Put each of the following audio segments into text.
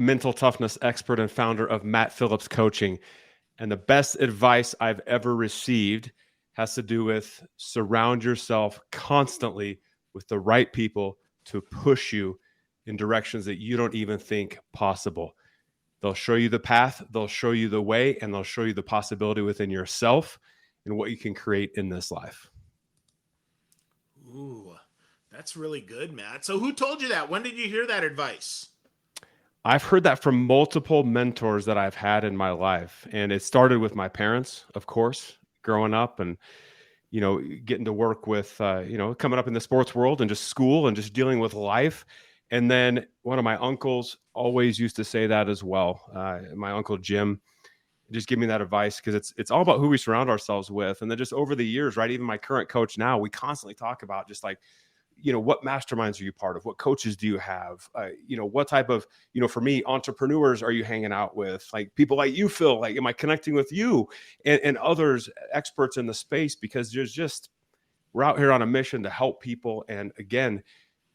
mental toughness expert and founder of Matt Phillips Coaching. And the best advice I've ever received has to do with surround yourself constantly with the right people to push you in directions that you don't even think possible. They'll show you the path, they'll show you the way, and they'll show you the possibility within yourself and what you can create in this life. Ooh, that's really good, Matt. So who told you that? When did you hear that advice? I've heard that from multiple mentors that I've had in my life. And it started with my parents, of course, growing up and, getting to work with, coming up in the sports world and just school and just dealing with life. And then one of my uncles always used to say that as well. My uncle Jim just give me that advice because it's all about who we surround ourselves with. And then just over the years, right, even my current coach now, we constantly talk about just like, what masterminds are you part of? What coaches do you have? What type of, for me, entrepreneurs are you hanging out with? Like people like you, Phil, like, am I connecting with you and others, experts in the space? Because we're out here on a mission to help people. And again,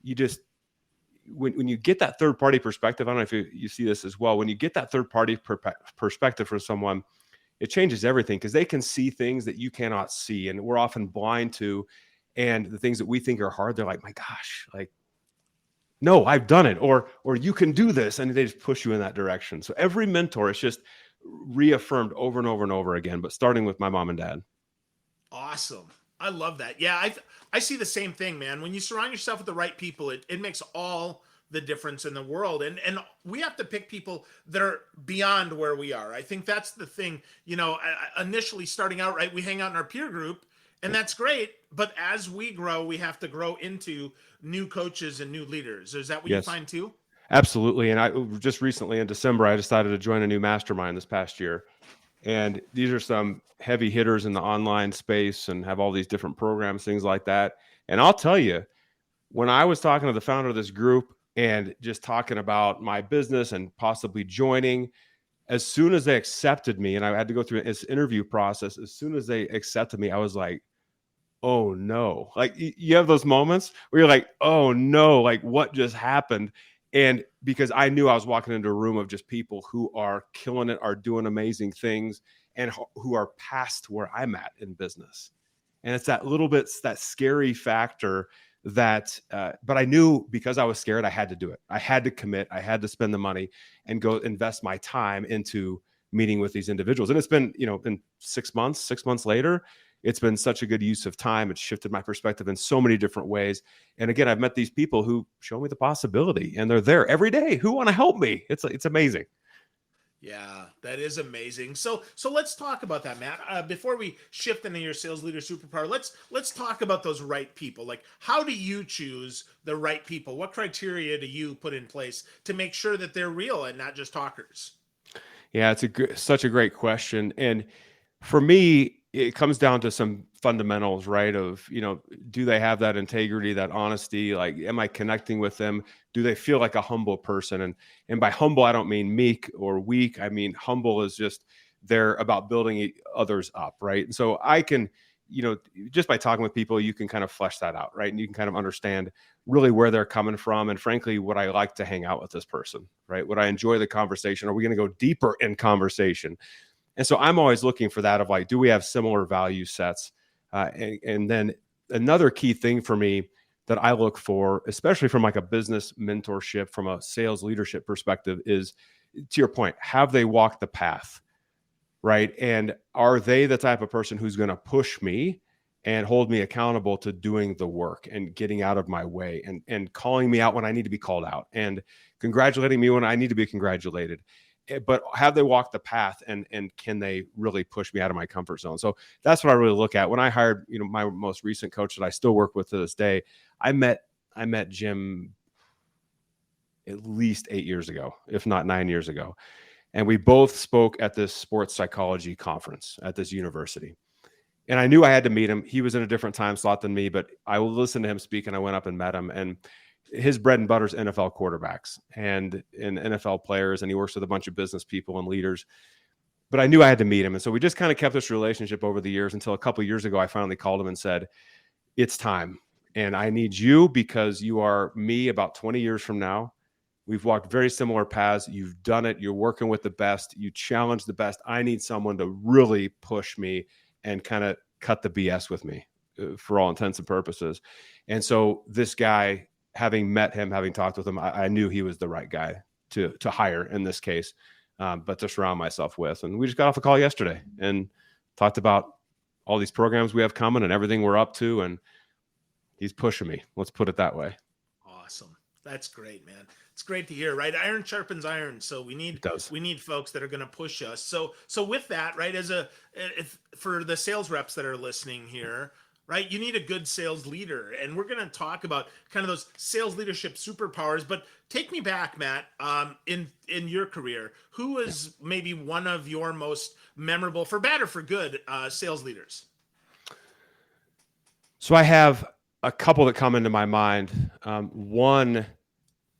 you just, when you get that third party perspective, I don't know if you see this as well. When you get that third party perspective from someone, it changes everything because they can see things that you cannot see. And we're often blind to. And the things that we think are hard, they're like, my gosh, like, no, I've done it, or you can do this. And they just push you in that direction. So every mentor is just reaffirmed over and over and over again, but starting with my mom and dad. Awesome. I love that. Yeah, I see the same thing, man. When you surround yourself with the right people, it makes all the difference in the world. And we have to pick people that are beyond where we are. I think that's the thing. Initially starting out, right, we hang out in our peer group, and that's great. But as we grow, we have to grow into new coaches and new leaders. Is that what you Yes, find too? absolutely. And I just recently in December, I decided to join a new mastermind this past year. And these are some heavy hitters in the online space and have all these different programs, things like that. And I'll tell you, when I was talking to the founder of this group and just talking about my business and possibly joining, as soon as they accepted me, and I had to go through this interview process, as soon as they accepted me, I was like, oh no. Like you have those moments where you're like, oh no, like what just happened? And because I knew I was walking into a room of just people who are killing it, are doing amazing things, and who are past where I'm at in business. And it's that little bit, that scary factor that, but I knew because I was scared, I had to do it. I had to commit. I had to spend the money and go invest my time into meeting with these individuals. And it's been, in 6 months, 6 months later, it's been such a good use of time. It's shifted my perspective in so many different ways. And again, I've met these people who show me the possibility, and they're there every day who want to help me. It's amazing. Yeah, that is amazing. So let's talk about that, Matt. Before we shift into your sales leader superpower, let's talk about those right people. Like, how do you choose the right people? What criteria do you put in place to make sure that they're real and not just talkers? Yeah, such a great question. And for me, it comes down to some fundamentals, right? Of, do they have that integrity, that honesty? Like, am I connecting with them? Do they feel like a humble person? And by humble, I don't mean meek or weak. I mean, humble is just they're about building others up, right? And so I can, just by talking with people, you can kind of flesh that out, right? And you can kind of understand really where they're coming from. And frankly, would I like to hang out with this person, right? Would I enjoy the conversation? Are we going to go deeper in conversation? And so I'm always looking for that of like, do we have similar value sets? And then another key thing for me that I look for, especially from like a business mentorship, from a sales leadership perspective, is, to your point, have they walked the path, right? And are they the type of person who's going to push me and hold me accountable to doing the work and getting out of my way and calling me out when I need to be called out and congratulating me when I need to be congratulated? But have they walked the path, and can they really push me out of my comfort zone? So that's what I really look at. When I hired, my most recent coach that I still work with to this day, I met Jim at least 8 years ago, if not 9 years ago. And we both spoke at this sports psychology conference at this university. And I knew I had to meet him. He was in a different time slot than me, but I listened to him speak, and I went up and met him. And his bread and butter is NFL quarterbacks and NFL players, and he works with a bunch of business people and leaders. But I knew I had to meet him. And so we just kind of kept this relationship over the years until a couple of years ago, I finally called him and said, it's time. And I need you because you are me about 20 years from now. We've walked very similar paths. You've done it. You're working with the best. You challenge the best. I need someone to really push me and kind of cut the BS with me for all intents and purposes. And so this guy, having met him, having talked with him, I knew he was the right guy to hire in this case, but to surround myself with. And we just got off a call yesterday and talked about all these programs we have coming and everything we're up to. And he's pushing me. Let's put it that way. Awesome. That's great, man. It's great to hear, right? Iron sharpens iron. So we need folks that are going to push us. So with that, right, for the sales reps that are listening here, right, you need a good sales leader. And we're going to talk about kind of those sales leadership superpowers, but take me back, Matt, in your career, who was maybe one of your most memorable, for bad or for good, sales leaders? So I have a couple that come into my mind. One,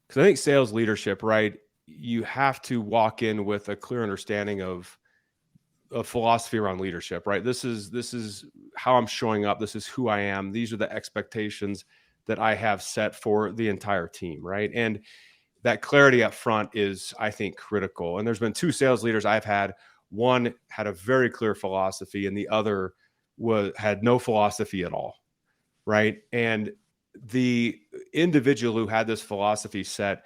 because I think sales leadership, right, you have to walk in with a clear understanding of philosophy around leadership, right? This is how I'm showing up. This is who I am. These are the expectations that I have set for the entire team, right? And that clarity up front is, I think, critical. And there's been two sales leaders I've had. One had a very clear philosophy, and the other had no philosophy at all, right? And the individual who had this philosophy set,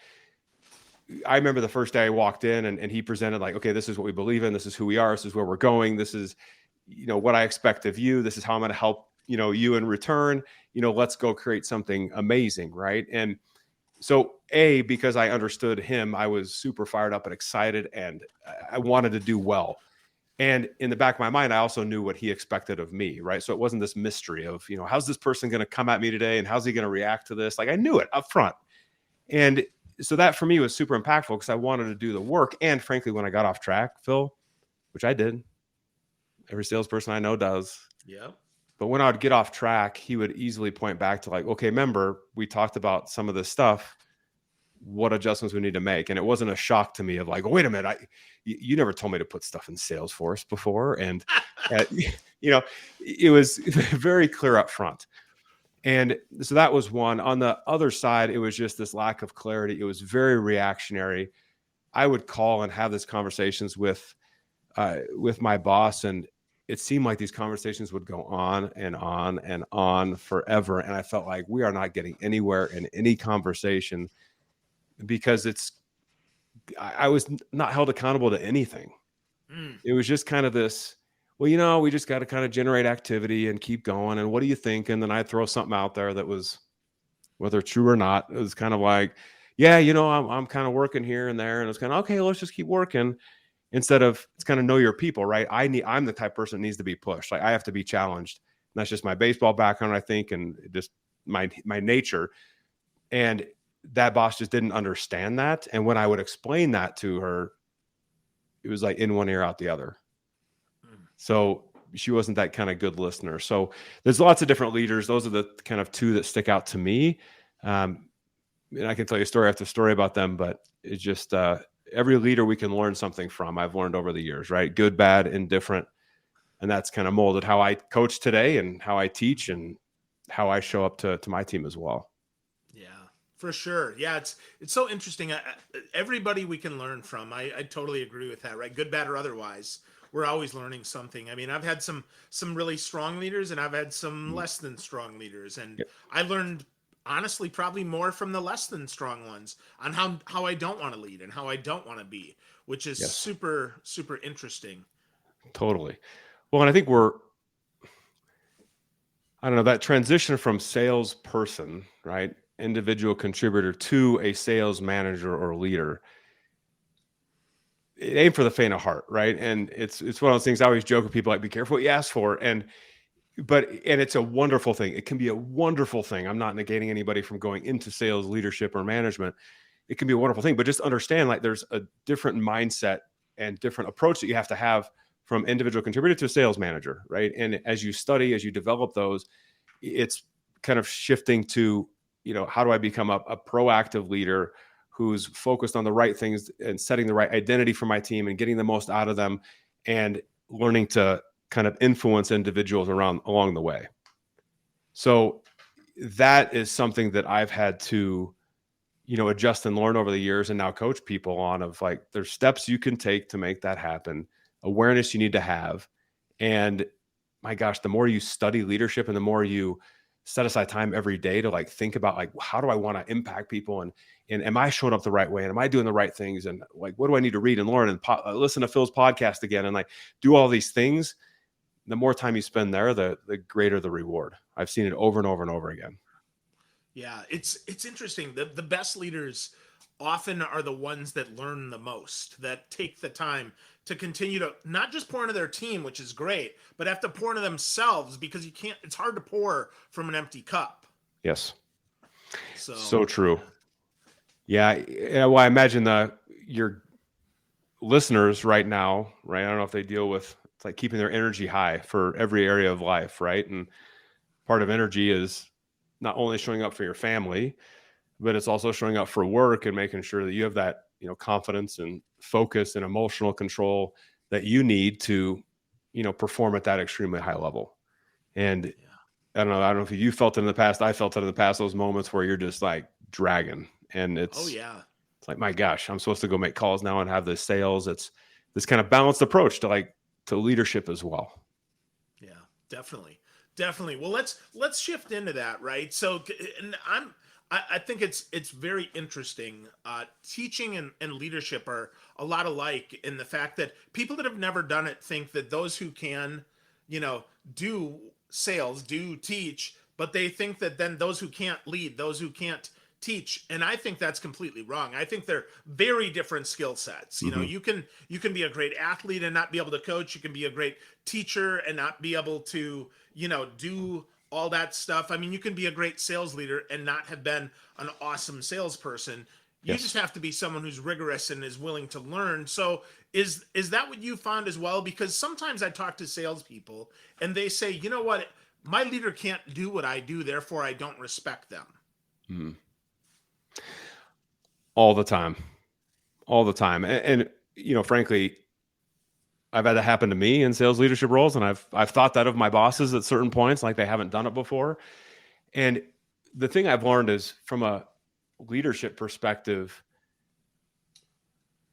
I remember the first day I walked in and he presented like, okay, this is what we believe in. This is who we are. This is where we're going. This is, what I expect of you. This is how I'm going to help, you in return. Let's go create something amazing. Right. And so because I understood him, I was super fired up and excited and I wanted to do well. And in the back of my mind, I also knew what he expected of me, right? So it wasn't this mystery of, how's this person going to come at me today and how's he going to react to this? Like I knew it up front. And so that for me was super impactful because I wanted to do the work. And frankly, when I got off track, Phil, which I did, every salesperson I know does. Yeah. But when I would get off track, he would easily point back to like, okay, remember, we talked about some of this stuff. What adjustments we need to make. And it wasn't a shock to me of like, oh, wait a minute, you never told me to put stuff in Salesforce before. And, it was very clear up front. And so that was one. On the other side, it was just this lack of clarity. It was very reactionary. I would call and have these conversations with my boss, and it seemed like these conversations would go on and on and on forever. And I felt like we are not getting anywhere in any conversation because I was not held accountable to anything. It was just kind of this, well, we just got to kind of generate activity and keep going. And what do you think? And then I'd throw something out there that was, whether true or not, it was kind of like, yeah, I'm kind of working here and there. And it's kind of, okay, let's just keep working. Instead of, it's kind of know your people, right? I'm the type of person that needs to be pushed. Like I have to be challenged. And that's just my baseball background, I think, and just my nature. And that boss just didn't understand that. And when I would explain that to her, it was like in one ear, out the other. So she wasn't that kind of good listener. So there's lots of different leaders. Those are the kind of two that stick out to me. And I can tell you story after story about them, but it's just every leader we can learn something from. I've learned over the years, right? Good, bad, indifferent. And that's kind of molded how I coach today and how I teach and how I show up to my team as well. Yeah, for sure. Yeah, it's so interesting. Everybody we can learn from. I totally agree with that, right? Good, bad, or otherwise. We're always learning something. I mean, I've had some really strong leaders and I've had some less than strong leaders. And I learned, honestly, probably more from the less than strong ones on how I don't want to lead and how I don't want to be, which is super, super interesting. Totally. Well, and I think I don't know, that transition from salesperson, right? Individual contributor to a sales manager or leader, it ain't for the faint of heart, right? And it's one of those things I always joke with people, like, be careful what you ask for. And it's a wonderful thing. It can be a wonderful thing. I'm not negating anybody from going into sales, leadership, or management. It can be a wonderful thing, but just understand, like, there's a different mindset and different approach that you have to have from individual contributor to sales manager, right? And as you study, as you develop those, it's kind of shifting to, how do I become a proactive leader who's focused on the right things and setting the right identity for my team and getting the most out of them and learning to kind of influence individuals along the way. So that is something that I've had to, adjust and learn over the years and now coach people on of like, there's steps you can take to make that happen, awareness you need to have. And my gosh, the more you study leadership and the more you set aside time every day to like think about like, how do I want to impact people? And am I showing up the right way? And am I doing the right things? And like, what do I need to read and learn and listen to Phil's podcast again? And like do all these things. The more time you spend there, the greater the reward. I've seen it over and over and over again. Yeah, it's interesting. The best leaders often are the ones that learn the most, that take the time to continue to not just pour into their team, which is great, but have to pour into themselves, because it's hard to pour from an empty cup. Yes. So true. Yeah. Well, I imagine your listeners right now, right? I don't know if they deal with, it's like keeping their energy high for every area of life, right? And part of energy is not only showing up for your family, but it's also showing up for work and making sure that you have that, confidence and focus and emotional control that you need to, perform at that extremely high level. And I don't know if you felt it in the past. I felt it in the past, those moments where you're just like dragging, and it's like, my gosh, I'm supposed to go make calls now and have this sales. It's this kind of balanced approach to leadership as well. Yeah, definitely. Well, let's shift into that, right? So, and I think it's very interesting. Teaching and leadership are a lot alike in the fact that people that have never done it think that those who can, do sales, do teach, but they think that then those who can't lead, those who can't teach. And I think that's completely wrong. I think they're very different skill sets. You can be a great athlete and not be able to coach. You can be a great teacher and not be able to, do all that stuff. I mean, you can be a great sales leader and not have been an awesome salesperson. You just have to be someone who's rigorous and is willing to learn. So is that what you found as well? Because sometimes I talk to salespeople and they say, you know what, my leader can't do what I do, therefore I don't respect them. Mm. All the time. And frankly, I've had that happen to me in sales leadership roles. And I've thought that of my bosses at certain points, like they haven't done it before. And the thing I've learned is, from a leadership perspective,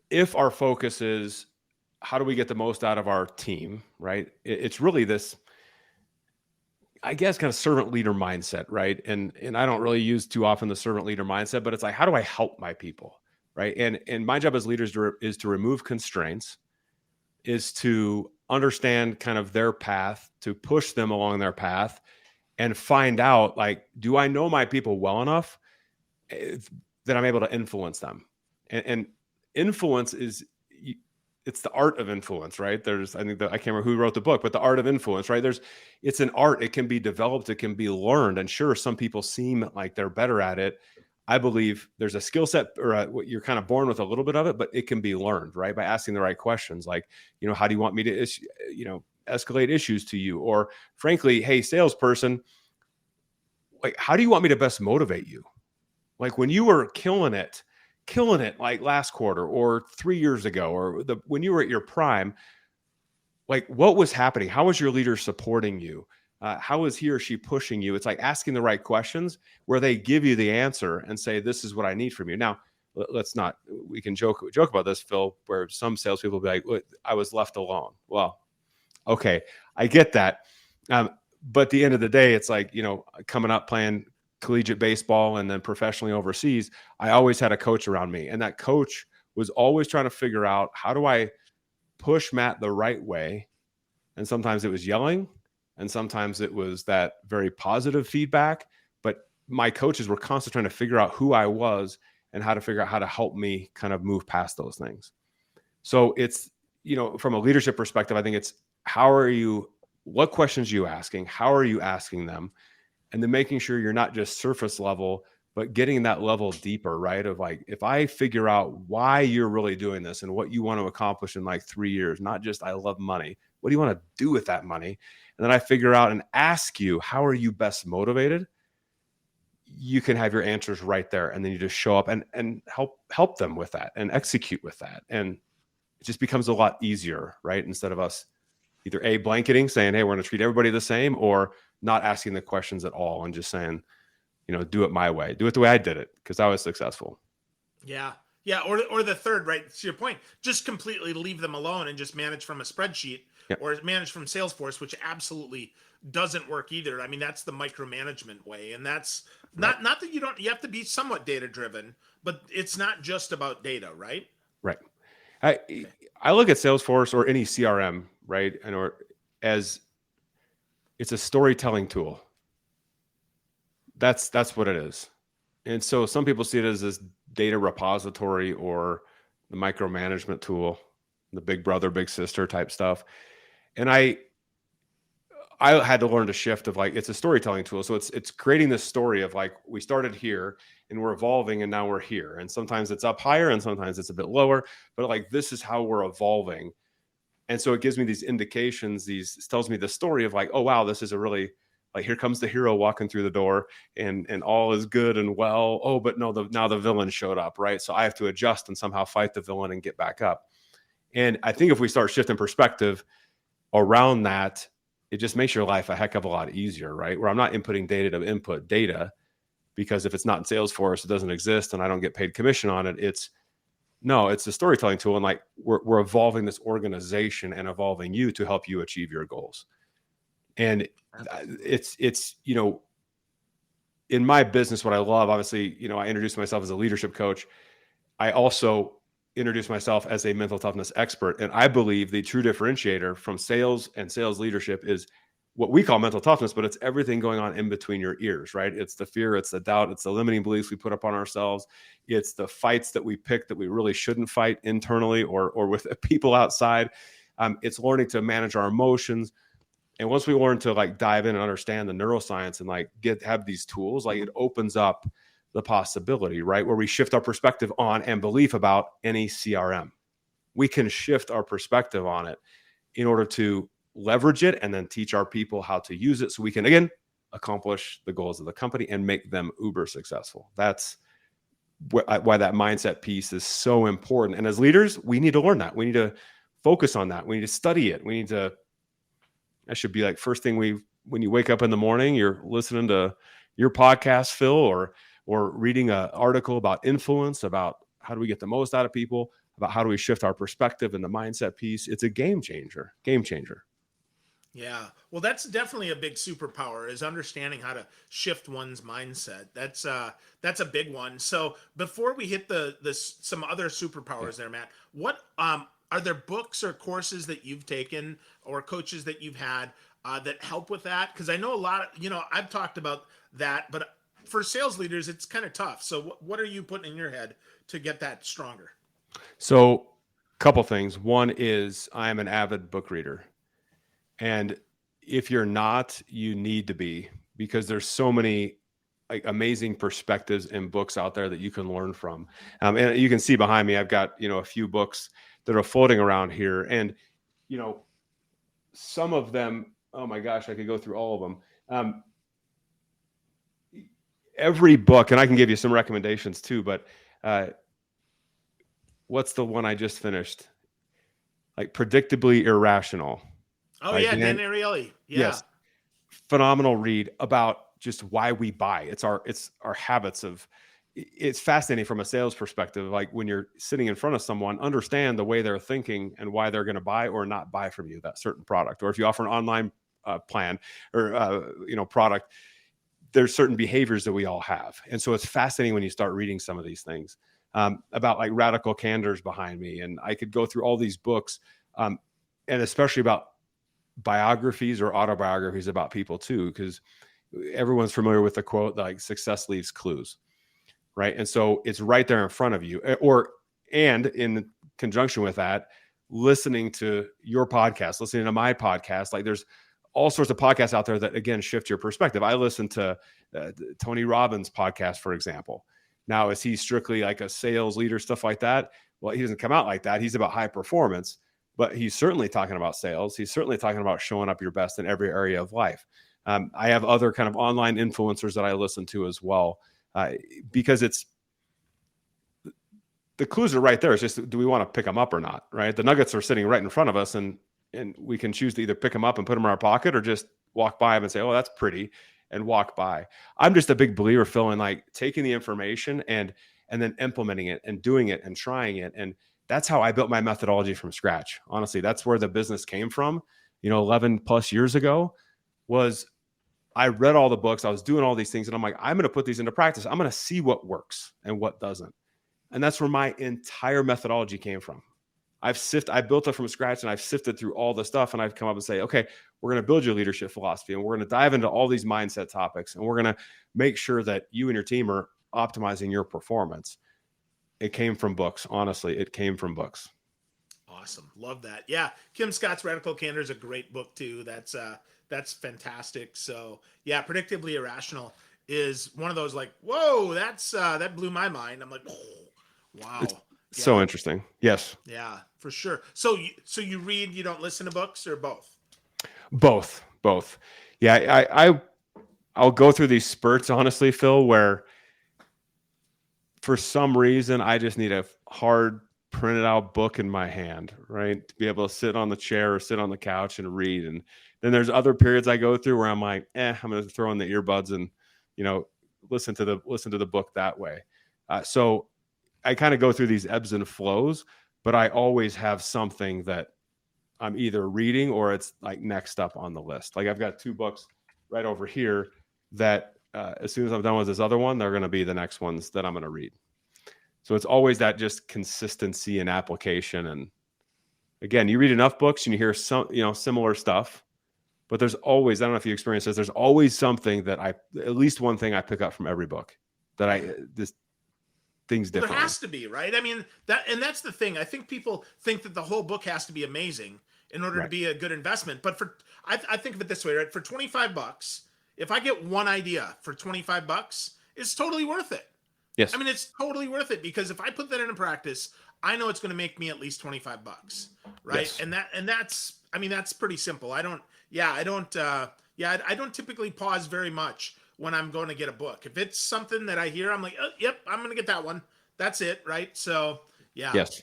if our focus is how do we get the most out of our team, right? It's really this, I guess, kind of servant leader mindset, right? And I don't really use too often the servant leader mindset, but it's like, how do I help my people, right? And my job as leaders is to remove constraints, is to understand kind of their path, to push them along their path, and find out, like, do I know my people well enough that I'm able to influence them? And influence it's the art of influence, right? I can't remember who wrote the book, but the art of influence, right? It's an art. It can be developed. It can be learned. And sure, some people seem like they're better at it. I believe there's a skill set, or what you're kind of born with a little bit of it, but it can be learned, right? By asking the right questions, like, how do you want me to, escalate issues to you? Or frankly, hey, salesperson, like, how do you want me to best motivate you? Like when you were killing it like last quarter or 3 years ago, or when you were at your prime, like what was happening? How was your leader supporting you? How is he or she pushing you? It's like asking the right questions where they give you the answer and say, this is what I need from you. Now, we can joke about this, Phil, where some salespeople will be like, I was left alone. Well, okay, I get that. But at the end of the day, it's like, coming up playing collegiate baseball and then professionally overseas, I always had a coach around me. And that coach was always trying to figure out, how do I push Matt the right way? And sometimes it was yelling, and sometimes it was that very positive feedback. But my coaches were constantly trying to figure out who I was and how to figure out how to help me kind of move past those things. So it's, from a leadership perspective, I think it's, what questions are you asking? How are you asking them? And then making sure you're not just surface level, but getting that level deeper, right? Of like, if I figure out why you're really doing this and what you want to accomplish in like 3 years, not just, I love money. What do you want to do with that money? And then I figure out and ask you, how are you best motivated? You can have your answers right there. And then you just show up and help them with that and execute with that. And it just becomes a lot easier, right? Instead of us either blanketing, saying, hey, we're going to treat everybody the same, or not asking the questions at all and just saying, do it my way, do it the way I did it, because I was successful. Yeah. Yeah. Or the third, right? To your point, just completely leave them alone and just manage from a spreadsheet Yeah. or manage from Salesforce, which absolutely doesn't work either. I mean, that's the micromanagement way. And that's Right. not that you have to be somewhat data driven, but it's not just about data, right? Right. I Okay. I look at Salesforce or any CRM, right, and or as it's a storytelling tool. That's what it is. And so some people see it as this data repository or the micromanagement tool, the big brother, big sister type stuff. And I had to learn to shift of like it's a storytelling tool. So it's creating this story of like we started here and we're evolving and now we're here. And sometimes it's up higher and sometimes it's a bit lower, but like this is how we're evolving. And so it gives me these indications, it tells me the story of like, oh wow, this is a really like here comes the hero walking through the door and all is good and well. Oh, but no, now the villain showed up, right? So I have to adjust and somehow fight the villain and get back up. And I think if we start shifting perspective around that, it just makes your life a heck of a lot easier, right? Where I'm not inputting data to input data, because if it's not in Salesforce, it doesn't exist and I don't get paid commission on it. It's a storytelling tool. And like we're evolving this organization and evolving you to help you achieve your goals. And it's, in my business, what I love, obviously, I introduced myself as a leadership coach. I also introduce myself as a mental toughness expert. And I believe the true differentiator from sales and sales leadership is what we call mental toughness, but it's everything going on in between your ears, right? It's the fear, it's the doubt, it's the limiting beliefs we put upon ourselves. It's the fights that we pick that we really shouldn't fight internally or with people outside. It's learning to manage our emotions. And once we learn to like dive in and understand the neuroscience and like have these tools, like it opens up the possibility, right? Where we shift our perspective on and belief about any CRM. We can shift our perspective on it in order to leverage it and then teach our people how to use it so we can, again, accomplish the goals of the company and make them uber successful. That's why that mindset piece is so important. And as leaders, we need to learn that. We need to focus on that. We need to study it. That should be like first thing when you wake up in the morning, you're listening to your podcast, Phil, or reading an article about influence, about how do we get the most out of people, about how do we shift our perspective and the mindset piece. It's a game changer. Yeah. Well, that's definitely a big superpower is understanding how to shift one's mindset. That's a big one. So before we hit some other superpowers there, Matt, what are there books or courses that you've taken or coaches that you've had that help with that? Because I know a lot of, I've talked about that, but for sales leaders, it's kind of tough. So what are you putting in your head to get that stronger? So a couple things. One is I am an avid book reader. And if you're not, you need to be, because there's so many like amazing perspectives and books out there that you can learn from. And you can see behind me, I've got, a few books that are floating around here. And, some of them, oh my gosh, I could go through all of them. Every book, and I can give you some recommendations too, but what's the one I just finished? Like Predictably Irrational. Oh yeah, Dan Ariely. Yeah. Yes. Phenomenal read about just why we buy. It's our habits of. It's fascinating from a sales perspective. Like when you're sitting in front of someone, understand the way they're thinking and why they're going to buy or not buy from you that certain product. Or if you offer an online plan or product, there's certain behaviors that we all have. And so it's fascinating when you start reading some of these things about like radical candors behind me. And I could go through all these books and especially about biographies or autobiographies about people too, because everyone's familiar with the quote like success leaves clues, right? And so it's right there in front of you. And in conjunction with that, listening to your podcast, listening to my podcast, like there's all sorts of podcasts out there that again shift your perspective. I listen to Tony Robbins' podcast, for example. Now, is he strictly like a sales leader, stuff like that? Well, he doesn't come out like that. He's about high performance, but he's certainly talking about sales. He's certainly talking about showing up your best in every area of life. I have other kind of online influencers that I listen to as well, because the clues are right there. It's just, do we want to pick them up or not, right? The nuggets are sitting right in front of us, and we can choose to either pick them up and put them in our pocket or just walk by them and say, oh, that's pretty, and walk by. I'm just a big believer, Phil, in like taking the information and and then implementing it and doing it and trying it. And that's how I built my methodology from scratch. Honestly, that's where the business came from, 11 plus years ago. Was I read all the books, I was doing all these things, and I'm like, I'm going to put these into practice. I'm going to see what works and what doesn't. And that's where my entire methodology came from. I built it from scratch, and I've sifted through all the stuff, and I've come up and say, okay, we're going to build your leadership philosophy, and we're going to dive into all these mindset topics, and we're going to make sure that you and your team are optimizing your performance. It came from books. Honestly, it came from books. Awesome. Love that. Yeah. Kim Scott's Radical Candor is a great book too. That's fantastic. So yeah, Predictably Irrational is one of those like, whoa, that blew my mind. I'm like, oh, wow. It's so interesting. Yes. Yeah, for sure. So you read, you don't listen to books, or both? Both. Yeah. I'll go through these spurts, honestly, Phil, where for some reason I just need a hard printed out book in my hand, right? To be able to sit on the chair or sit on the couch and read. And then there's other periods I go through where I'm like, I'm going to throw in the earbuds and, listen to the book that way. So I kind of go through these ebbs and flows, but I always have something that I'm either reading or it's like next up on the list. Like I've got 2 books right over here that as soon as I'm done with this other one, they're going to be the next ones that I'm going to read. So it's always that just consistency and application. And again, you read enough books and you hear some, similar stuff, but there's always, I don't know if you experience this, there's always something that at least one thing I pick up from every book that this thing's different. There has to be, right? I mean, that's the thing. I think people think that the whole book has to be amazing in order to be a good investment. But I think of it this way, right? For $25, if I get one idea for $25, it's totally worth it. Yes. I mean, it's totally worth it because if I put that into practice, I know it's going to make me at least $25, right? Yes. And that's pretty simple. I don't typically pause very much when I'm going to get a book. If it's something that I hear, I'm like, oh, yep, I'm going to get that one. That's it, right? So, yeah. Yes.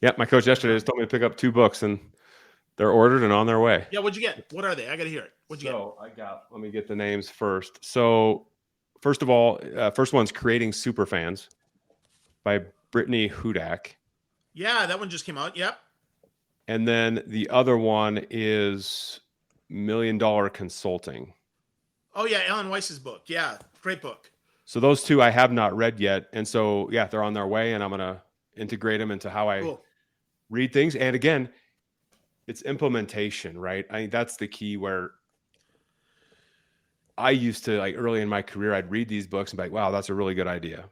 Yep. My coach yesterday just told me to pick up 2 books and they're ordered and on their way. Yeah. What'd you get? What are they? I got to hear it. What'd you get? Let me get the names first. So first of all, first one's Creating Superfans by Brittany Hudak. Yeah, that one just came out. Yep. And then the other one is $1 Million Consulting. Oh yeah, Ellen Weiss's book. Yeah, great book. So those 2 I have not read yet, and so yeah, they're on their way, and I'm gonna integrate them into how I read things. And again, it's implementation, right? I think that's the key. Where I used to, like early in my career, I'd read these books and be like, wow, that's a really good idea.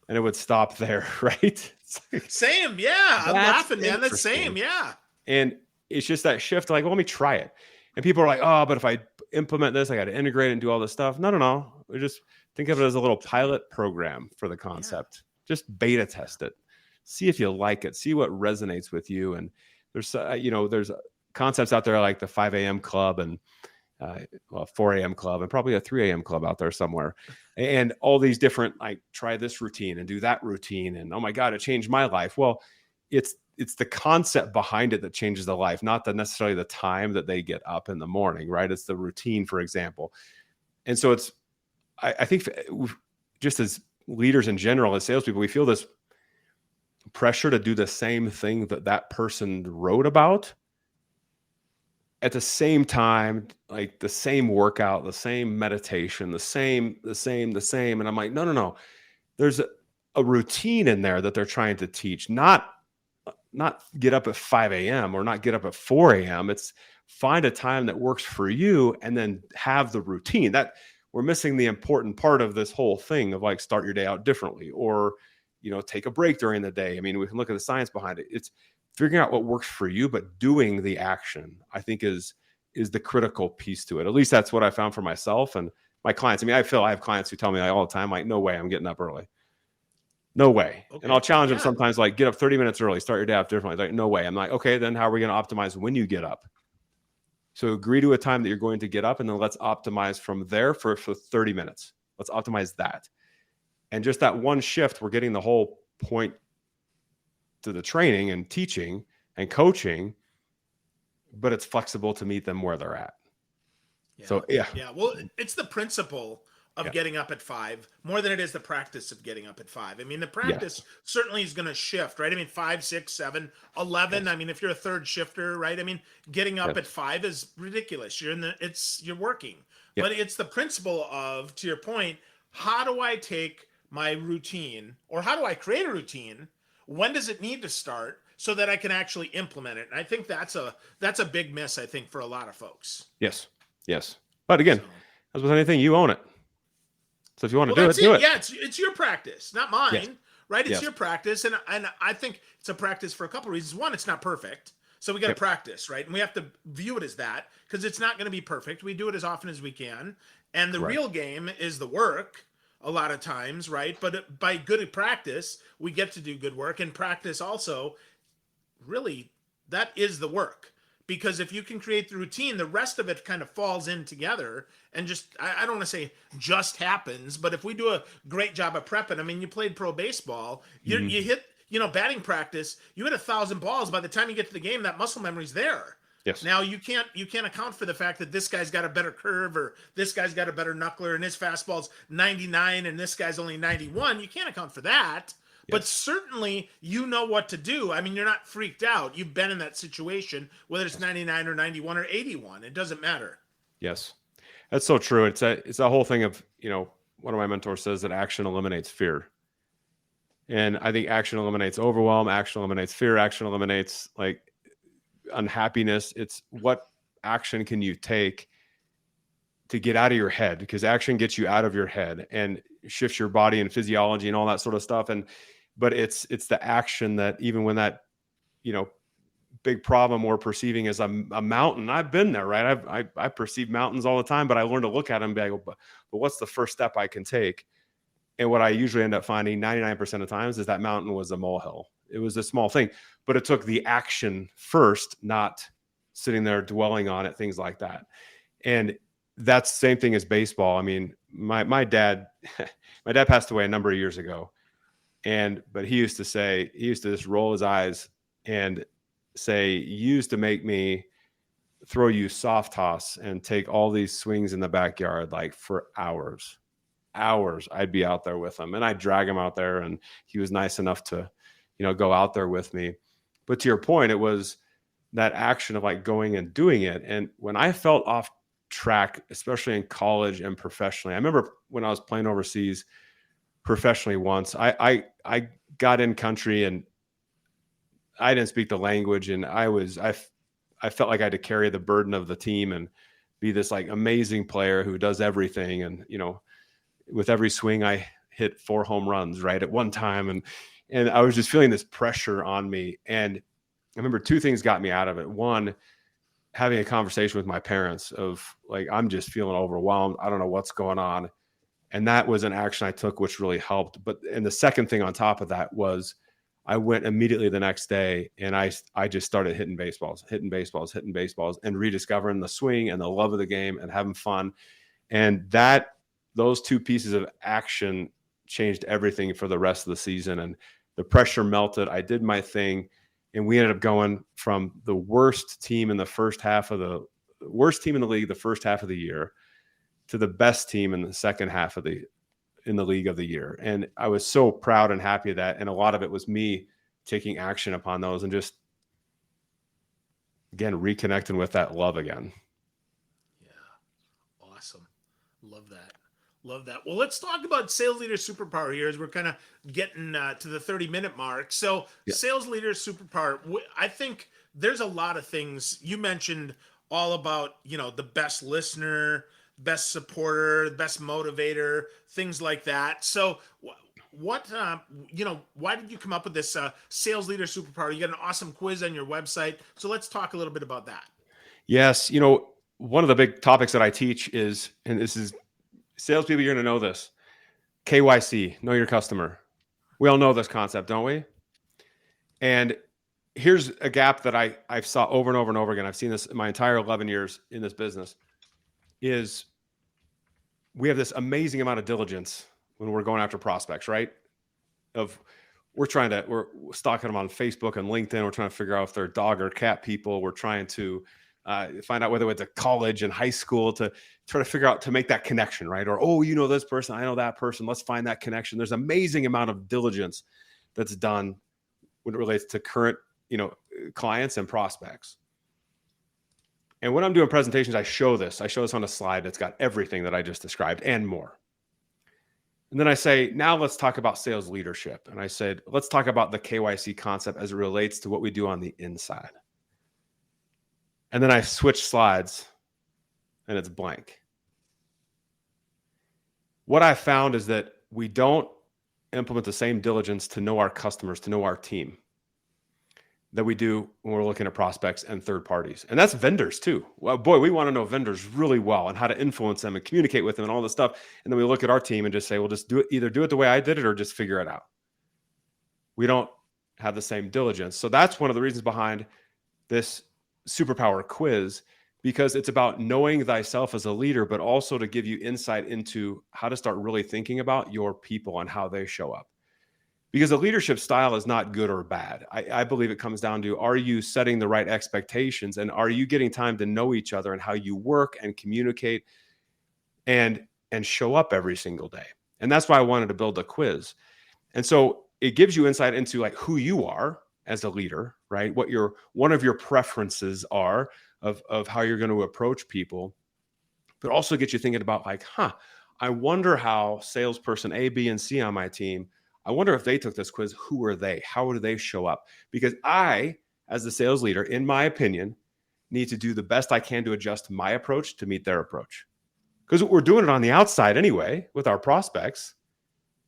And it would stop there, right? Same, yeah. I'm laughing, man. That's same, yeah. And it's just that shift, like, well, let me try it. And people are like, oh, but if I implement this, I got to integrate it and do all this stuff. No. We just think of it as a little pilot program for the concept. Yeah. Just beta test it. See if you like it. See what resonates with you. And there's, there's concepts out there like the 5 a.m. club and 4 a.m. club and probably a 3 a.m. club out there somewhere. And all these different, like, try this routine and do that routine. And oh my God, it changed my life. Well, it's the concept behind it that changes the life, not necessarily the time that they get up in the morning, right? It's the routine, for example. And so I think just as leaders in general, as salespeople, we feel this pressure to do the same thing that person wrote about at the same time, like the same workout, the same meditation, the same. And I'm like, no. There's a routine in there that they're trying to teach, not get up at 5 a.m. or not get up at 4 a.m. It's find a time that works for you and then have the routine. That we're missing the important part of this whole thing of like start your day out differently or, take a break during the day. I mean, we can look at the science behind it. It's figuring out what works for you, but doing the action, I think is the critical piece to it. At least that's what I found for myself and my clients. I mean, I have clients who tell me all the time, like, no way I'm getting up early. No way. Okay. And I'll challenge them sometimes, like, get up 30 minutes early, start your day out differently. Like, no way. I'm like, okay, then how are we going to optimize when you get up? So agree to a time that you're going to get up, and then let's optimize from there for 30 minutes. Let's optimize that. And just that one shift, we're getting the whole point to the training and teaching and coaching, but it's flexible to meet them where they're at. Yeah. So, yeah. Well, it's the principle of Yeah. getting up at 5 more than it is the practice of getting up at 5. I mean, the practice Yes. certainly is going to shift, right? I mean, 5, 6, 7, 11. Yes. I mean, if you're a third shifter, right? I mean, getting up at Yes. 5 is ridiculous. You're working. Yeah. But it's the principle of, to your point, how do I take my routine, or how do I create a routine? When does it need to start so that I can actually implement it? And I think that's a big miss, I think, for a lot of folks. Yes. Yes. But again, So, as with anything, you own it. So if you want to well, do that's it, do it. it. Yeah, it's your practice, not Yes. mine, right? It's Yes. your practice, and I think it's a practice for a couple of reasons. One, it's not perfect, so we got to Yep. practice, right? And we have to view it as that, because it's not going to be perfect. We do it as often as we can, and the Correct. real game is the work. A lot of times, right? But by good practice, we get to do good work, and practice also, really, that is the work. Because if you can create the routine, the rest of it kind of falls in together and just, I don't want to say just happens, but if we do a great job of prepping, I mean, you played pro baseball, you hit, batting practice, you hit 1,000 balls. By the time you get to the game, that muscle memory's there. Yes. Now you can't account for the fact that this guy's got a better curve, or this guy's got a better knuckler and his fastball's 99 and this guy's only 91. You can't account for that. But certainly you know what to do. I mean, you're not freaked out. You've been in that situation, whether it's 99 or 91 or 81. It doesn't matter. Yes. That's so true. It's a whole thing of, one of my mentors says that action eliminates fear. And I think action eliminates overwhelm, action eliminates fear, action eliminates like unhappiness. It's what action can you take to get out of your head, because action gets you out of your head and shifts your body and physiology and all that sort of stuff. But it's the action that, even when that, big problem we're perceiving as a mountain, I've been there, right? I perceive mountains all the time, but I learned to look at them and be like, but what's the first step I can take? And what I usually end up finding 99% of times is that mountain was a molehill. It was a small thing, but it took the action first, not sitting there dwelling on it, things like that. And that's the same thing as baseball. I mean, my dad, my dad passed away a number of years ago. But he used to just roll his eyes and say, you used to make me throw you soft toss and take all these swings in the backyard, like for hours. I'd be out there with him, and I'd drag him out there, and he was nice enough to, go out there with me. But to your point, it was that action of like going and doing it. And when I felt off track, especially in college and professionally, I remember when I was playing overseas professionally once, I got in country and I didn't speak the language, and I felt like I had to carry the burden of the team and be this like amazing player who does everything. And, with every swing, I hit 4 home runs right at one time. And I was just feeling this pressure on me. And I remember 2 things got me out of it. One, having a conversation with my parents of like, I'm just feeling overwhelmed. I don't know what's going on. And that was an action I took, which really helped. And the second thing on top of that was I went immediately the next day and I just started hitting baseballs, and rediscovering the swing and the love of the game and having fun. And those 2 pieces of action changed everything for the rest of the season. And the pressure melted. I did my thing, and we ended up going from the worst team in the worst team in the league the first half of the year to the best team in the second half in the league of the year. And I was so proud and happy of that. And a lot of it was me taking action upon those and just, again, reconnecting with that love again. Yeah. Awesome. Love that. Well, let's talk about Sales Leader Superpower here as we're kind of getting to the 30-minute mark. So Sales Leader Superpower, I think there's a lot of things you mentioned all about, the best listener, best supporter, best motivator, things like that. So what, why did you come up with this Sales Leader Superpower? You got an awesome quiz on your website. So let's talk a little bit about that. Yes. One of the big topics that I teach is, and this is salespeople, you're going to know this, KYC, know your customer. We all know this concept, don't we? And here's a gap that I've saw over and over and over again. I've seen this in my entire 11 years in this business, is we have this amazing amount of diligence when we're going after prospects, right? We're stalking them on Facebook and LinkedIn. We're trying to figure out if they're dog or cat people. We're trying to find out whether it's a college and high school to try to figure out to make that connection, right? Or, oh, you know this person, I know that person. Let's find that connection. There's an amazing amount of diligence that's done when it relates to current, clients and prospects. And when I'm doing presentations, I show this on a slide that's got everything that I just described and more. And then I say, now let's talk about sales leadership. And I said, let's talk about the KYC concept as it relates to what we do on the inside. And then I switch slides and it's blank. What I found is that we don't implement the same diligence to know our customers, to know our team, that we do when we're looking at prospects and third parties. And that's vendors too. Well, boy, we want to know vendors really well and how to influence them and communicate with them and all this stuff. And then we look at our team and just say, well, just do it, either do it the way I did it or just figure it out. We don't have the same diligence. So that's one of the reasons behind this Superpower quiz, because it's about knowing thyself as a leader, but also to give you insight into how to start really thinking about your people and how they show up. Because a leadership style is not good or bad. I believe it comes down to, are you setting the right expectations, and are you getting time to know each other and how you work and communicate and show up every single day? And that's why I wanted to build a quiz. And so it gives you insight into like who you are as a leader, right? What one of your preferences are of how you're going to approach people, but also get you thinking about like, I wonder how salesperson A, B, and C on my team, I wonder if they took this quiz, who are they? How do they show up? Because I, as the sales leader, in my opinion, need to do the best I can to adjust my approach to meet their approach. Because we're doing it on the outside anyway with our prospects.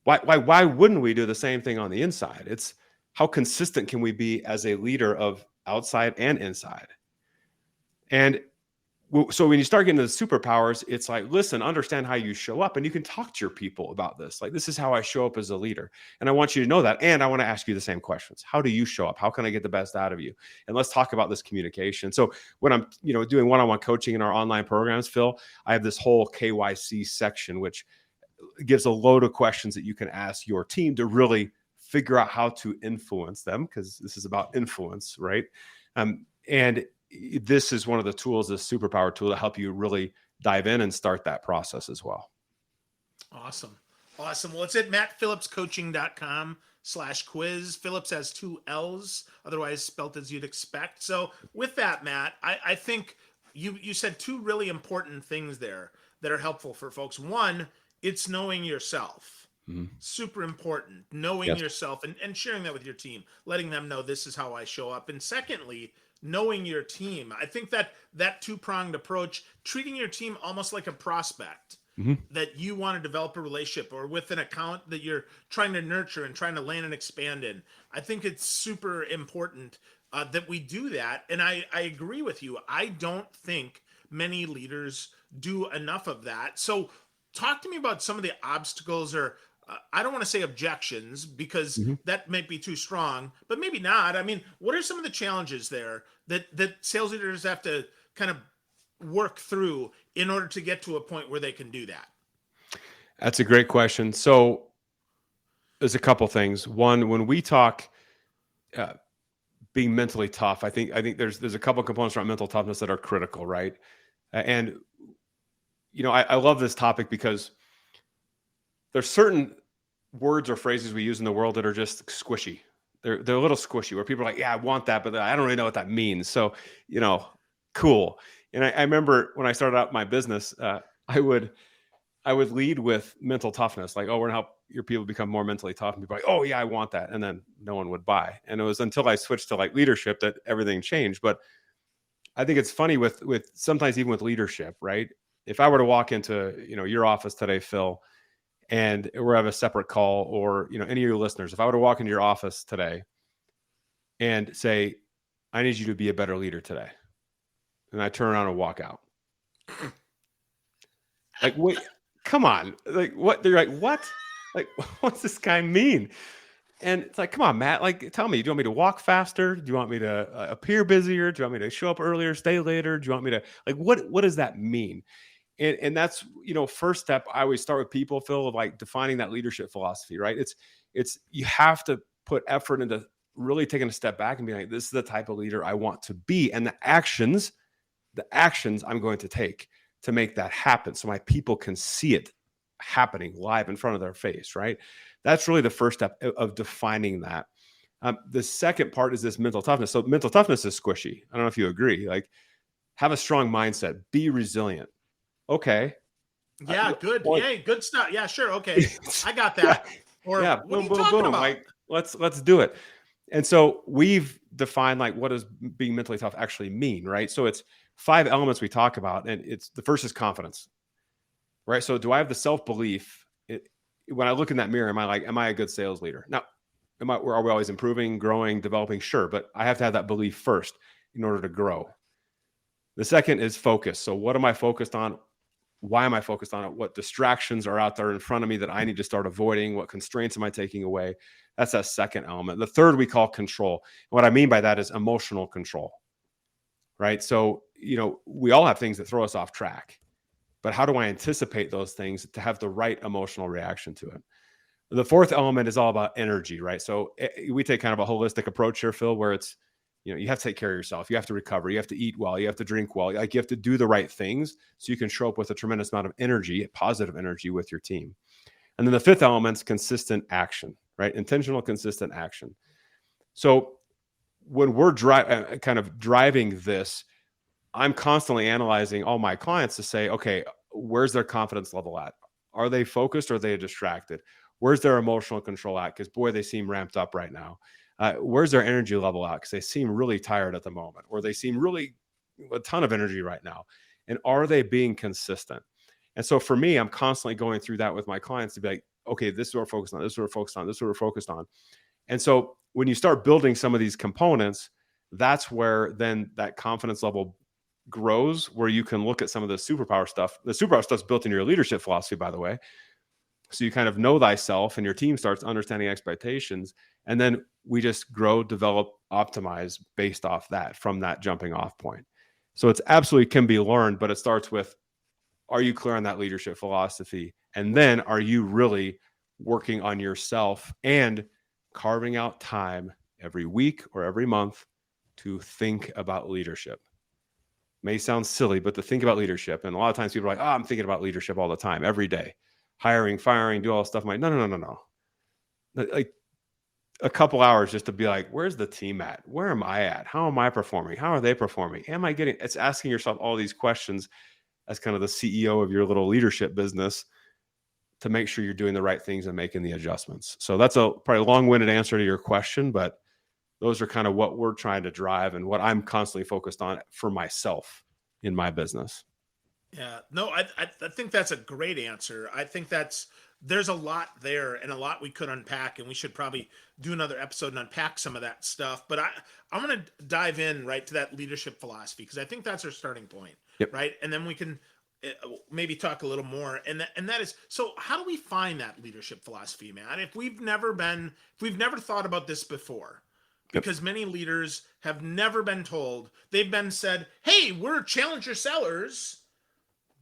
Why wouldn't we do the same thing on the inside? It's how consistent can we be as a leader of outside and inside? And so when you start getting to the superpowers, it's like, listen, understand how you show up, and you can talk to your people about this. Like, this is how I show up as a leader. And I want you to know that. And I want to ask you the same questions. How do you show up? How can I get the best out of you? And let's talk about this communication. So when I'm, doing one-on-one coaching in our online programs, Phil, I have this whole KYC section, which gives a load of questions that you can ask your team to really figure out how to influence them, because this is about influence, right? And this is one of the tools, this superpower tool, to help you really dive in and start that process as well. Awesome. Well, it's at mattphillipscoaching.com/quiz. Phillips has 2 L's, otherwise spelt as you'd expect. So with that, Matt, I think you said 2 really important things there that are helpful for folks. One, it's knowing yourself. Mm-hmm. Super important. Knowing yourself and sharing that with your team, letting them know this is how I show up. And secondly, knowing your team. I think that 2-pronged approach, treating your team almost like a prospect, mm-hmm. that you want to develop a relationship, or with an account that you're trying to nurture and trying to land and expand in. I think it's super important that we do that. And I agree with you. I don't think many leaders do enough of that. So talk to me about some of the obstacles, or I don't want to say objections, because mm-hmm. that might be too strong, but maybe not. I mean, what are some of the challenges there that sales leaders have to kind of work through in order to get to a point where they can do that? That's a great question. So there's a couple things. One, when we talk being mentally tough, I think there's a couple components around mental toughness that are critical, right? And I love this topic because there's certain words or phrases we use in the world that are just squishy. They're a little squishy, where people are like, yeah, I want that, but I don't really know what that means. So, cool. And I remember when I started out my business, I would lead with mental toughness. Like, oh, we're going to help your people become more mentally tough. And people are like, oh yeah, I want that. And then no one would buy. And it was until I switched to like leadership that everything changed. But I think it's funny with sometimes even with leadership, right? If I were to walk into, your office today, Phil, and we're having a separate call, or, any of your listeners, if I were to walk into your office today and say, I need you to be a better leader today, and I turn around and walk out, like, wait, come on. Like, what? They're like, what? Like, what's this guy mean? And it's like, come on, Matt, like, tell me, do you want me to walk faster? Do you want me to appear busier? Do you want me to show up earlier, stay later? Do you want me to, like, what does that mean? And that's, first step, I always start with people, Phil, of like defining that leadership philosophy, right? It's you have to put effort into really taking a step back and being like, this is the type of leader I want to be. And the actions the actions I'm going to take to make that happen so my people can see it happening live in front of their face, right? That's really the first step of defining that. The second part is this mental toughness. So mental toughness is squishy. I don't know if you agree. Like, have a strong mindset, be resilient. Okay. Yeah, good. Well, Yeah, good stuff. Yeah, sure. Okay. I got that. Or yeah, what are boom, you boom, talking boom. about? Like, let's do it. And so we've defined like what does being mentally tough actually mean, right? So it's 5 elements we talk about, and it's the first is confidence, right? So do I have the self-belief when I look in that mirror? Am I a good sales leader? Now, are we always improving, growing, developing? Sure, but I have to have that belief first in order to grow. The second is focus. So what am I focused on? Why am I focused on it? What distractions are out there in front of me that I need to start avoiding? What constraints am I taking away? That's that second element. The third we call control. And what I mean by that is emotional control, right? So, we all have things that throw us off track, but how do I anticipate those things to have the right emotional reaction to it? The fourth element is all about energy, right? So we take kind of a holistic approach here, Phil, where it's, you have to take care of yourself. You have to recover. You have to eat well. You have to drink well. Like, you have to do the right things so you can show up with a tremendous amount of energy, positive energy with your team. And then the fifth element is consistent action, right? Intentional, consistent action. So when we're kind of driving this, I'm constantly analyzing all my clients to say, okay, where's their confidence level at? Are they focused or are they distracted? Where's their emotional control at? Because boy, they seem ramped up right now. Where's their energy level at? Because they seem really tired at the moment, or they seem really a ton of energy right now. And are they being consistent? And so for me, I'm constantly going through that with my clients to be like, okay, this is what we're focused on. This is what we're focused on. This is what we're focused on. And so when you start building some of these components, that's where then that confidence level grows, where you can look at some of the superpower stuff. The superpower stuff's built into your leadership philosophy, by the way. So you kind of know thyself, and your team starts understanding expectations. And then we just grow, develop, optimize based off that, from that jumping off point. So it's absolutely can be learned, but it starts with, are you clear on that leadership philosophy? And then are you really working on yourself and carving out time every week or every month to think about leadership? May sound silly, but to think about leadership. And a lot of times people are like, I'm thinking about leadership all the time, every day, hiring, firing, do all this stuff. I'm like, no. Like a couple hours just to be like, where's the team at? Where am I at? How am I performing? How are they performing? It's asking yourself all these questions as kind of the CEO of your little leadership business to make sure you're doing the right things and making the adjustments. So that's a probably long-winded answer to your question, but those are kind of what we're trying to drive and what I'm constantly focused on for myself in my business. Yeah, no, I think that's a great answer. I think there's a lot there and a lot we could unpack, and we should probably do another episode and unpack some of that stuff. But I'm going to dive in right to that leadership philosophy, because I think that's our starting point, Yep. right? And then we can maybe talk a little more. And that is, so how do we find that leadership philosophy, man? If we've never thought about this before, because many leaders have never been told, they've been said, hey, we're challenger sellers,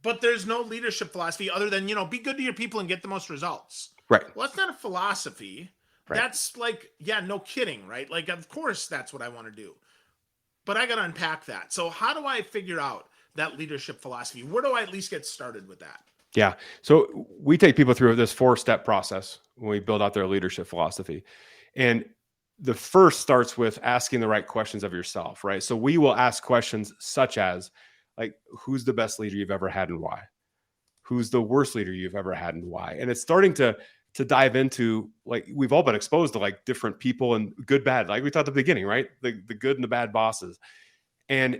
but there's no leadership philosophy other than, be good to your people and get the most results. Right. Well, that's not a philosophy. Right. That's like, yeah, no kidding, right? Like, of course that's what I want to do. But I got to unpack that. So how do I figure out that leadership philosophy? Where do I at least get started with that? Yeah. So we take people through this 4-step process when we build out their leadership philosophy. And the first starts with asking the right questions of yourself, right? So we will ask questions such as, like, who's the best leader you've ever had and why? Who's the worst leader you've ever had and why? And it's starting to dive into, like, we've all been exposed to like different people and good, bad, like we talked at the beginning, right? The good and the bad bosses. And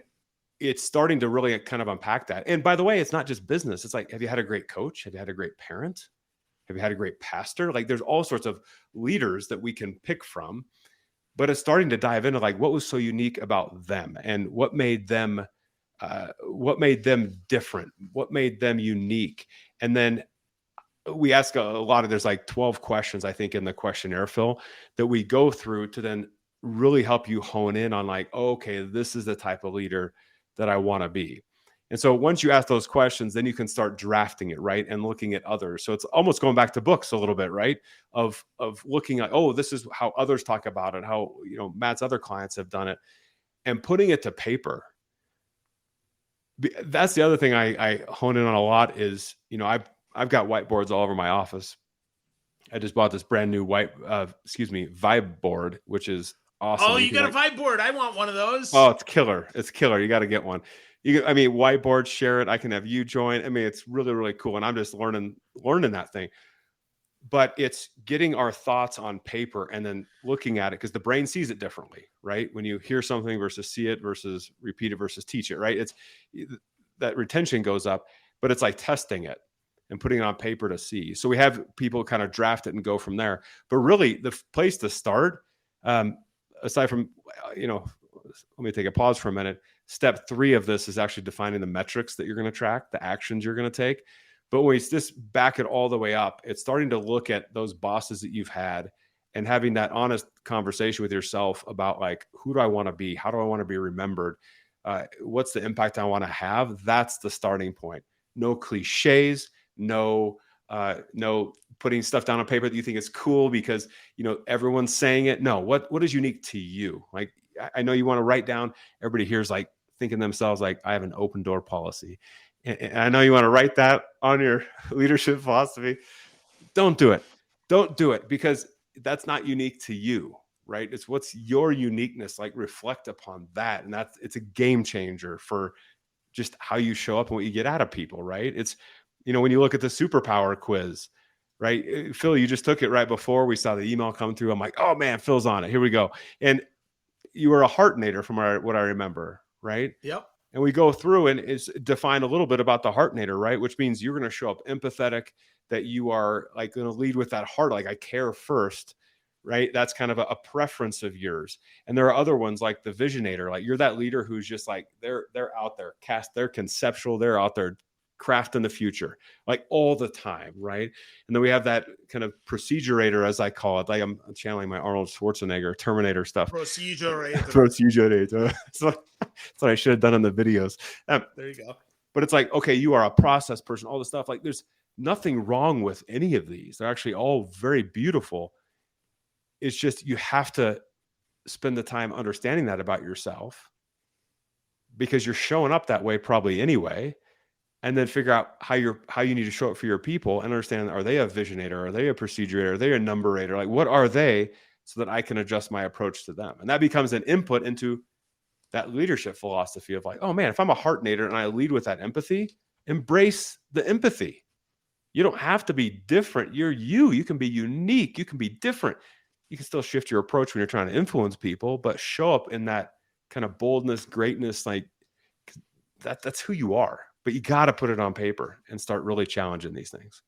it's starting to really kind of unpack that. And by the way, it's not just business. It's like, have you had a great coach? Have you had a great parent? Have you had a great pastor? Like, there's all sorts of leaders that we can pick from, but it's starting to dive into like, what was so unique about them and what made them different, what made them unique. And then we ask a lot of, there's like 12 questions, I think, in the questionnaire, Phil, that we go through to then really help you hone in on like, oh, okay, this is the type of leader that I want to be. And so once you ask those questions, then you can start drafting it, right? And looking at others. So it's almost going back to books a little bit, right? Of looking at, oh, this is how others talk about it, how, Matt's other clients have done it, and putting it to paper. That's the other thing I hone in on a lot is, I've got whiteboards all over my office. I just bought this brand new vibe board, which is awesome. Oh, You you can got a vibe board. I want one of those. oh, it's killer. It's killer. You got to get one. Whiteboard, share it. I can have you join. I mean, it's really, really cool. And I'm just learning that thing. But it's getting our thoughts on paper and then looking at it, because the brain sees it differently, right? When you hear something versus see it versus repeat it versus teach it, right? It's that retention goes up, but it's like testing it and putting it on paper to see. So we have people kind of draft it and go from there. But really, the place to start, aside from, let me take a pause for a minute. Step 3 of this is actually defining the metrics that you're going to track, the actions you're going to take. But when we just back it all the way up, it's starting to look at those bosses that you've had and having that honest conversation with yourself about, like, who do I want to be? How do I want to be remembered? What's the impact I want to have? That's the starting point. No cliches, no putting stuff down on paper that you think is cool because, everyone's saying it. No, what is unique to you? Like, I know you want to write down, everybody here's like thinking themselves like, I have an open door policy. And I know you want to write that on your leadership philosophy. Don't do it. Don't do it, because that's not unique to you, right? It's what's your uniqueness. Like, reflect upon that. And it's a game changer for just how you show up and what you get out of people, right? It's, when you look at the Superpower quiz, right? Phil, you just took it right before we saw the email come through. I'm like, oh man, Phil's on it. Here we go. And you were a heartnator from what I remember, right? Yep. And we go through and it's define a little bit about the heartnator, right? Which means you're going to show up empathetic, that you are like going to lead with that heart, like I care first, right? That's kind of a preference of yours. And there are other ones like the visionator, like you're that leader who's just like, they're out there, they're conceptual, they're out there crafting the future, like all the time, right? And then we have that kind of procedurator, as I call it, like I'm channeling my Arnold Schwarzenegger Terminator stuff. Procedurator. So that's what I should have done in the videos. There you go. But it's like, okay, you are a process person, all this stuff. Like, there's nothing wrong with any of these. They're actually all very beautiful. It's just, you have to spend the time understanding that about yourself, because you're showing up that way probably anyway. And then figure out how you need to show up for your people and understand, are they a visionator? Are they a procedurator? Are they a numberator? Like, what are they, so that I can adjust my approach to them? And that becomes an input into that leadership philosophy of like, oh man, if I'm a heartnator and I lead with that empathy, embrace the empathy. You don't have to be different. You're you. You can be unique. You can be different. You can still shift your approach when you're trying to influence people, but show up in that kind of boldness, greatness, like that's who you are. But you got to put it on paper and start really challenging these things.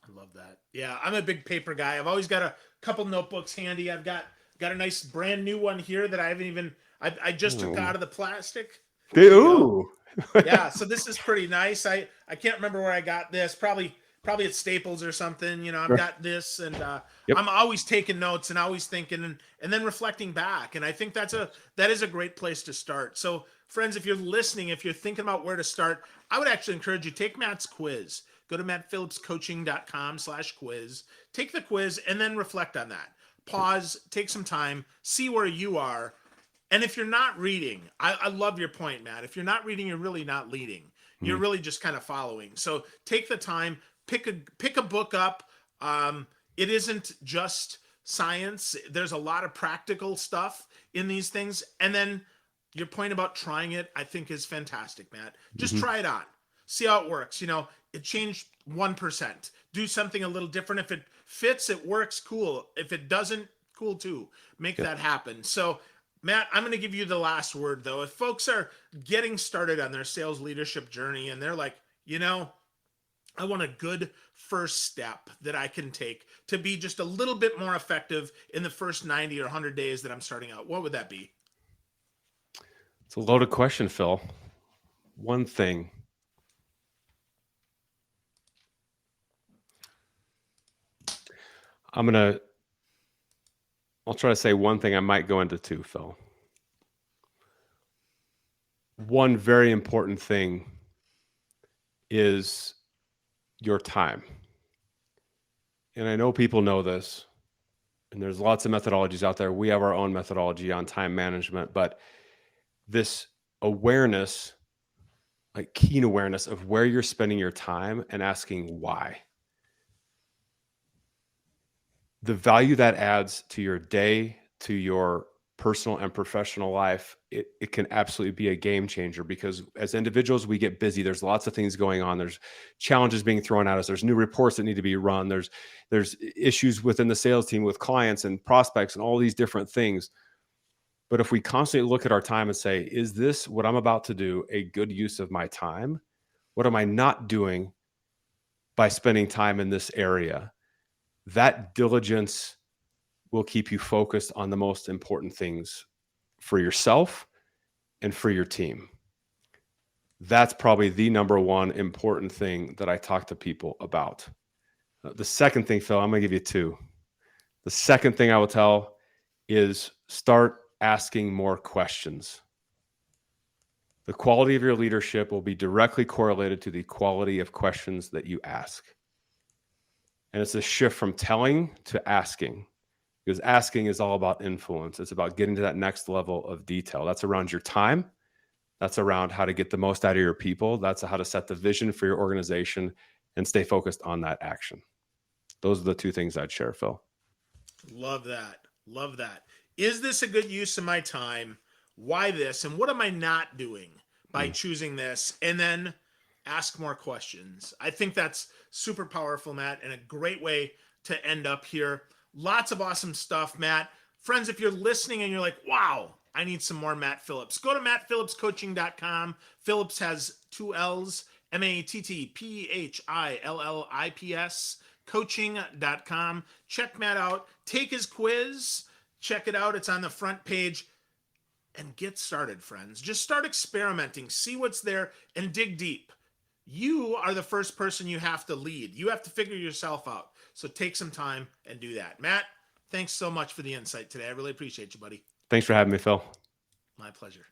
I love that. Yeah, I'm a big paper guy. I've always got a couple notebooks handy. I've got a nice brand new one here that I haven't even, I just took out of the plastic. Ooh. Yeah, so this is pretty nice. I can't remember where I got this. Probably at Staples or something. I've got this, and yep. I'm always taking notes and always thinking and then reflecting back. And I think that is a great place to start. So friends, if you're listening, if you're thinking about where to start, I would actually encourage you, take Matt's quiz. Go to mattphillipscoaching.com/quiz. Take the quiz and then reflect on that. Pause, take some time, see where you are. And if you're not reading, I love your point, Matt. If you're not reading, you're really not leading. You're really just kind of following. So take the time, pick a book up. It isn't just science. There's a lot of practical stuff in these things. And then your point about trying it, I think, is fantastic, Matt. Just try it on. See how it works. It changed 1%. Do something a little different. If it fits, it works, cool. If it doesn't, cool too. Make that happen. So, Matt, I'm going to give you the last word, though. If folks are getting started on their sales leadership journey and they're like, I want a good first step that I can take to be just a little bit more effective in the first 90 or 100 days that I'm starting out, what would that be? It's a loaded question, Phil. One thing. I'll try to say one thing. I might go into two, Phil. One very important thing is your time. And I know people know this, and there's lots of methodologies out there. We have our own methodology on time management, but this awareness like keen awareness of where you're spending your time and asking why. The value that adds to your day, to your personal and professional life, it can absolutely be a game changer, because as individuals, we get busy. There's lots of things going on. There's challenges being thrown at us. There's new reports that need to be run. There's issues within the sales team with clients and prospects and all these different things. But if we constantly look at our time and say, is this what I'm about to do a good use of my time? What am I not doing by spending time in this area? That diligence will keep you focused on the most important things for yourself and for your team. That's probably the number one important thing that I talk to people about. The second thing, Phil, I'm going to give you two. The second thing I will tell is start asking more questions. The quality of your leadership will be directly correlated to the quality of questions that you ask. And it's a shift from telling to asking, because asking is all about influence. It's about getting to that next level of detail. That's around your time. That's around how to get the most out of your people. That's how to set the vision for your organization and stay focused on that action. Those are the two things I'd share, Phil. Love that. Love that. Is this a good use of my time? Why this? And what am I not doing by choosing this? And then ask more questions. I think that's super powerful, Matt, and a great way to end up here. Lots of awesome stuff, Matt. Friends, if you're listening and you're like, wow, I need some more Matt Phillips, go to mattphillipscoaching.com. Phillips has two L's, MattPhillips, coaching.com. Check Matt out. Take his quiz. Check it out. It's on the front page. And get started, friends. Just start experimenting. See what's there and dig deep. You are the first person you have to lead. You have to figure yourself out. So take some time and do that. Matt, thanks so much for the insight today. I really appreciate you, buddy. Thanks for having me, Phil. My pleasure.